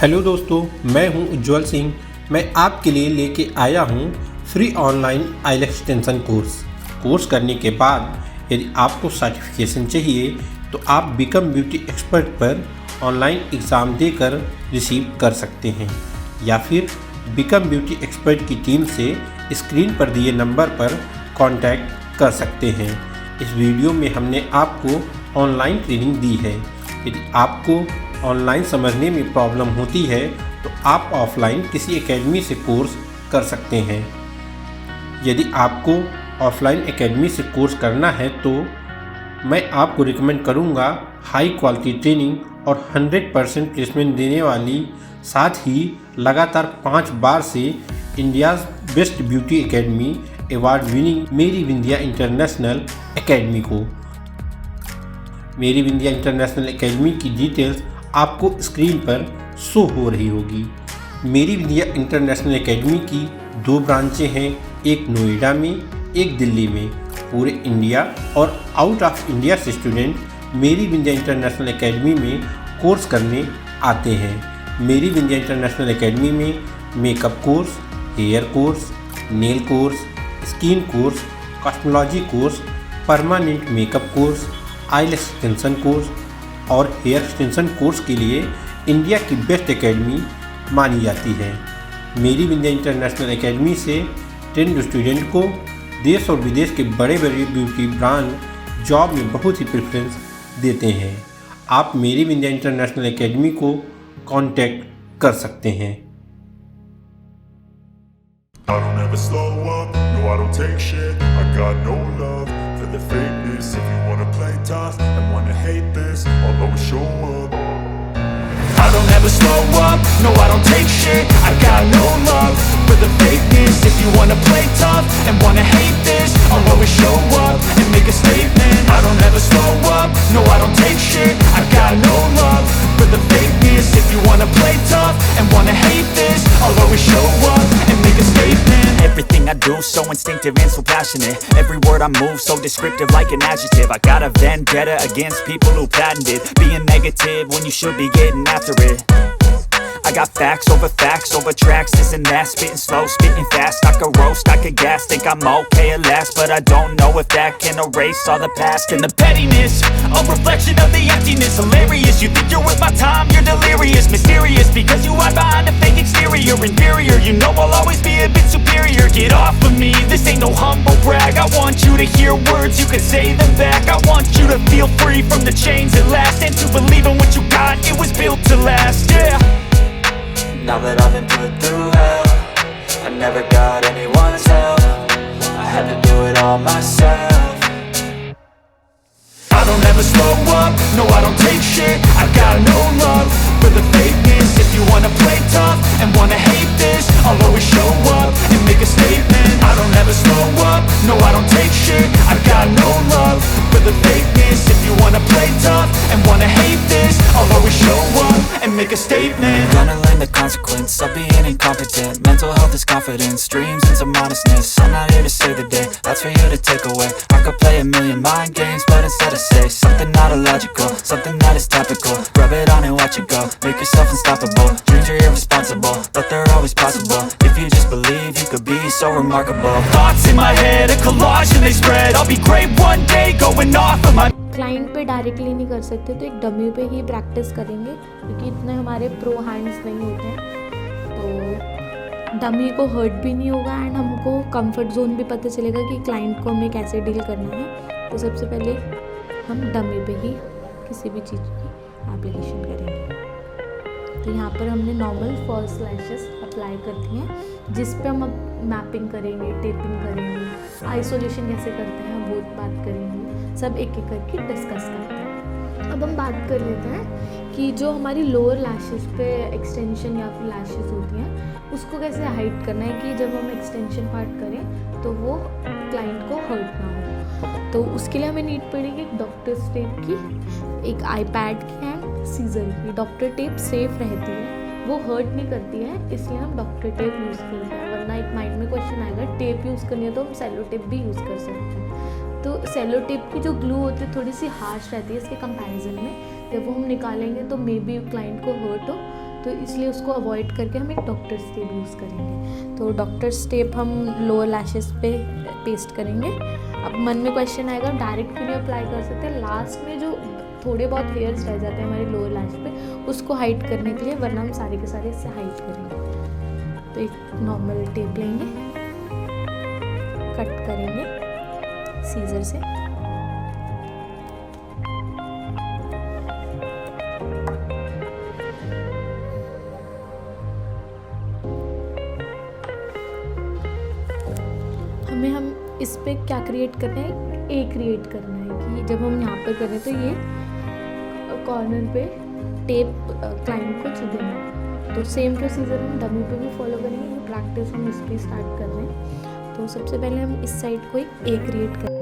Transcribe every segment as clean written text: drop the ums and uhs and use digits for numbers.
Hello दोस्तों, मैं हूं उज्जवल सिंह। मैं आपके लिए लेके आया हूं free online eyelash extension course करने के बाद यदि आपको सर्टिफिकेशन चाहिए तो आप बिकम ब्यूटी एक्सपर्ट पर ऑनलाइन एग्ज़ाम देकर रिसीव कर सकते हैं या फिर बिकम ब्यूटी एक्सपर्ट की टीम से स्क्रीन पर दिए नंबर पर कांटेक्ट कर सकते हैं। इस वीडियो में हमने आपको ऑनलाइन ट्रेनिंग दी है। यदि आपको ऑनलाइन समझने में प्रॉब्लम होती है तो आप ऑफलाइन किसी एकेडमी से कोर्स कर सकते हैं। यदि आपको ऑफलाइन एकेडमी से कोर्स करना है तो मैं आपको रिकमेंड करूंगा हाई क्वालिटी ट्रेनिंग और 100% प्लेसमेंट देने वाली, साथ ही लगातार 5 बार से India's best beauty academy award winning मेरी विंध्या इंटरनेशनल एकेडमी को। मेरी विंध्या इंटरनेशनल एकेडमी की डिटेल्स आपको स्क्रीन पर शो हो रही होगी। मेरी विंध्या इंटरनेशनल एकेडमी की 2 ब्रांचें हैं, एक नोएडा में, एक दिल्ली में। पूरे इंडिया और आउट ऑफ इंडिया से स्टूडेंट मेरी विंध्या इंटरनेशनल एकेडमी में कोर्स करने आते हैं। मेरी विंध्या इंटरनेशनल एकेडमी में makeup course, hair course, nail course, skin course, cosmetology course, permanent makeup course, eyelash extension course और हेयर एक्सटेंशन कोर्स के लिए इंडिया की बेस्ट एकेडमी मानी जाती है। मेरी विंध्या इंटरनेशनल एकेडमी से ट्रेंड स्टूडेंट को देश और विदेश के बड़े बड़े ब्यूटी ब्रांड जॉब में बहुत ही प्रेफरेंस देते हैं। आप मेरी विंध्या इंटरनेशनल एकेडमी को कांटेक्ट कर सकते हैं। I don't ever slow up, no I don't take shit. I got no love for the fakeness. If you wanna play tough and wanna hate this, I'll always show up. I don't ever slow up, no I don't take shit. I got no love for the fakeness. If you wanna play tough and wanna hate this, I'll always show up and make a statement. I don't ever slow up, no I don't take shit. I got no love for the fakeness. If you wanna play tough and wanna hate this, I'll always show up and make a statement. Everything I do so instinctive and so passionate. Every word I move so descriptive like an adjective. I got a vendetta against people who patented being negative when you should be getting after it. I got facts over tracks, this and that. Spitting slow, spitting fast. I could roast, I could gas. Think I'm okay at last, but I don't know if that can erase all the past. And the pettiness, a reflection of the emptiness. Hilarious, you think you're worth my time, you're delirious. Mysterious, because you hide behind a fake exterior. Inferior, you know I'll always be a bit superior. Get off of me, this ain't no humble brag. I want you to hear words, you can say them back. I want you to feel free from the chains at last, and to believe in what you got, it was built to last, yeah. Now that I've been put through hell, I never got anyone's help. I had to do it all myself. I don't ever slow up, no I don't take shit. I got no love for the fakeness. If you wanna play tough and wanna hate this, I'll always show up and make a statement. I don't ever slow up, no I don't take shit. I got no love for the fakeness. If you wanna play tough and wanna hate this, I'll always show up and make a statement. Gonna learn the consequence of being incompetent. Mental health is confidence, dreams and some honestness. I'm not here to save the day, that's for you to take away. I could play a million mind games, but instead I say something not illogical, something that is topical. Rub it on and watch it go, make yourself unstoppable. Dreams are irresponsible, but they're always possible. If you just believe, you could be so remarkable. Thoughts in my head, a collage and they spread. I'll be great one day, going off of my client पे directly नहीं कर सकते तो एक dummy पे ही practice करेंगे, क्योंकि इतने हमारे प्रो हैंड्स नहीं होते हैं। तो डमी को हर्ट भी नहीं होगा एंड हमको कंफर्ट जोन भी पता चलेगा कि क्लाइंट को हमें कैसे डील करना है। तो सबसे पहले हम डमी पे ही किसी भी चीज़ की एप्लीकेशन करेंगे। तो यहाँ पर हमने नॉर्मल फॉल्स लैशेस अप्लाई कर दी हैं, जिस पे हम अब मैपिंग करेंगे, टेपिंग करेंगे, आइसोलेशन कैसे करते हैं वो बात करेंगे, सब एक एक करके डिस्कस करते हैं। अब हम बात कर लेते हैं कि जो हमारी लोअर लैशेस पे एक्सटेंशन या फिर लैशेस होती हैं उसको कैसे हाइड करना है कि जब हम एक्सटेंशन पार्ट करें तो वो क्लाइंट को हर्ट ना हो। तो उसके लिए हमें नीड पड़ेगी एक डॉक्टर टेप की, एक आईपैड की एंड सीजर की। डॉक्टर टेप सेफ रहती है, वो हर्ट नहीं करती है, इसलिए हम डॉक्टर टेप यूज़ करते हैं। वरना एक माइंड में क्वेश्चन आएगा टेप यूज़ करनी है तो हम सेलो टेप भी यूज़ कर सकते हैं। तो सेलो टेप की जो ग्लू होती है थोड़ी सी हार्श रहती है इसके कंपैरिजन में, जब वो हम निकालेंगे तो मे बी क्लाइंट को हर्ट हो तो इसलिए उसको अवॉइड करके हम एक डॉक्टर्स टेप यूज़ करेंगे। तो डॉक्टर्स टेप हम लोअर लैशेस पे पेस्ट करेंगे। अब मन में क्वेश्चन आएगा डायरेक्ट क्यों नहीं अप्लाई कर सकते, लास्ट में जो थोड़े बहुत हेयर्स रह जाते हैं हमारे लोअर लैश पे उसको हाइड करने के लिए, वरना हम सारे के सारे इससे हाइड करेंगे। तो एक नॉर्मल टेप लेंगे, कट करेंगे सीजर से। हम इस पे क्या क्रिएट करना है, ए क्रिएट करना है कि जब हम यहाँ पर करें तो ये कॉर्नर पे टेप क्लाइंट को चुभेगा। तो सेम प्रोसीजर हम डमी पे भी फॉलो करेंगे, ये प्रैक्टिस हम इस पे स्टार्ट कर रहे हैं। तो सबसे पहले हम इस साइड को एक ए क्रिएट करें।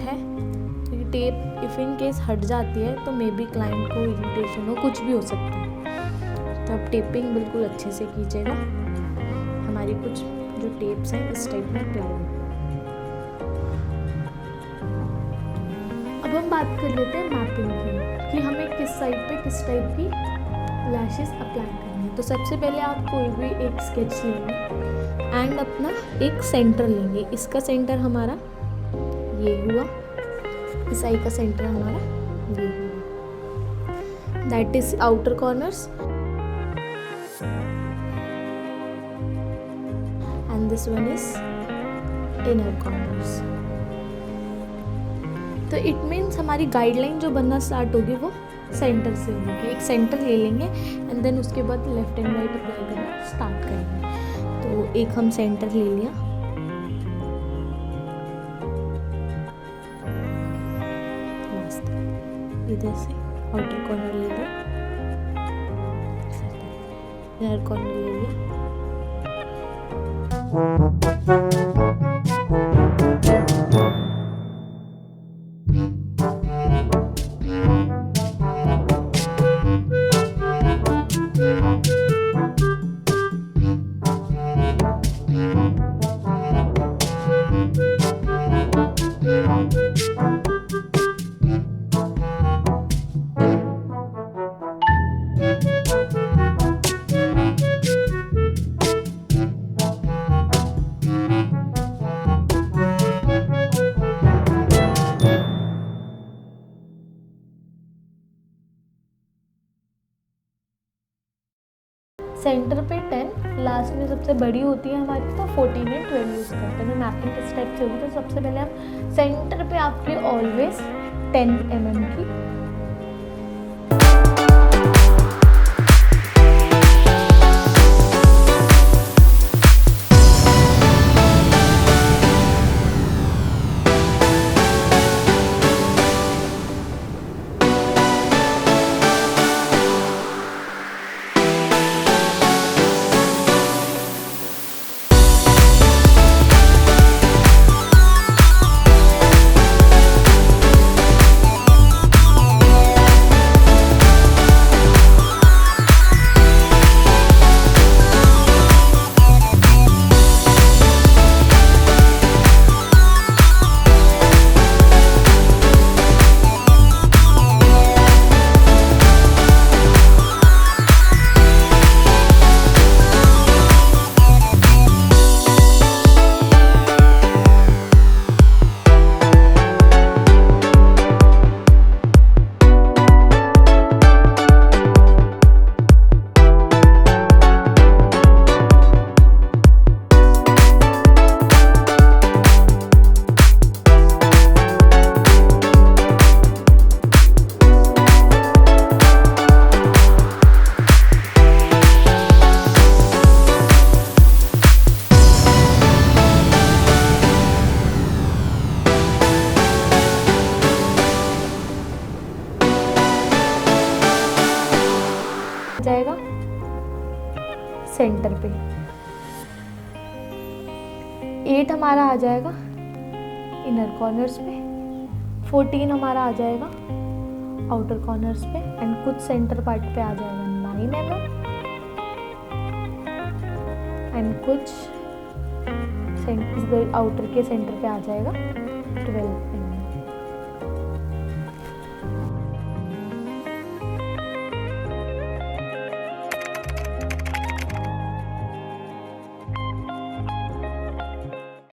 है, क्योंकि टेप इफ़ इन केस हट जाती है तो मे बी क्लाइंट को इरिटेशन हो, कुछ भी हो सकता है। तो अब टेपिंग बिल्कुल अच्छे से कीजिएगा। हमारी कुछ जो टेप्स हैं इस टाइप में अप्लाई होंगे। अब हम बात कर लेते हैं मैपिंग की, कि हमें किस साइड पे किस टाइप की लैशेस अप्लाई करनी है। तो सबसे पहले आप कोई भी एक स्केच लेंगे एंड अपना एक सेंटर लेंगे। इसका सेंटर हमारा ये हुआ, इस आई का सेंटर हमारा ये हुआ, that is outer corners, and this one is inner corners. तो इट मीन्स हमारी गाइडलाइन जो बनना स्टार्ट होगी वो सेंटर से होगी। एक सेंटर ले लेंगे एंड देन उसके बाद लेफ्ट एंड राइट अप्लाई करना स्टार्ट करेंगे। तो एक हम सेंटर ले लिया, इधर से आउटर कॉर्नर ले लिया, इनर कॉर्नर ले लिया, सेंटर पे 10, लास्ट में सबसे बड़ी होती है हमारी तो 14 एंड 12 यूज़ करते हैं। तो मैपिंग किस टाइप से होगी, तो सबसे पहले हम सेंटर पे आपके ऑलवेज 10 mm की जाएगा सेंटर पे, 8 हमारा आ जाएगा इनर कॉर्नर्स पे, 14 हमारा आ जाएगा आउटर कॉर्नर्स पे, एंड कुछ सेंटर पार्ट पे आ जाएगा 9 mm, एंड कुछ आउटर के सेंटर पे आ जाएगा 12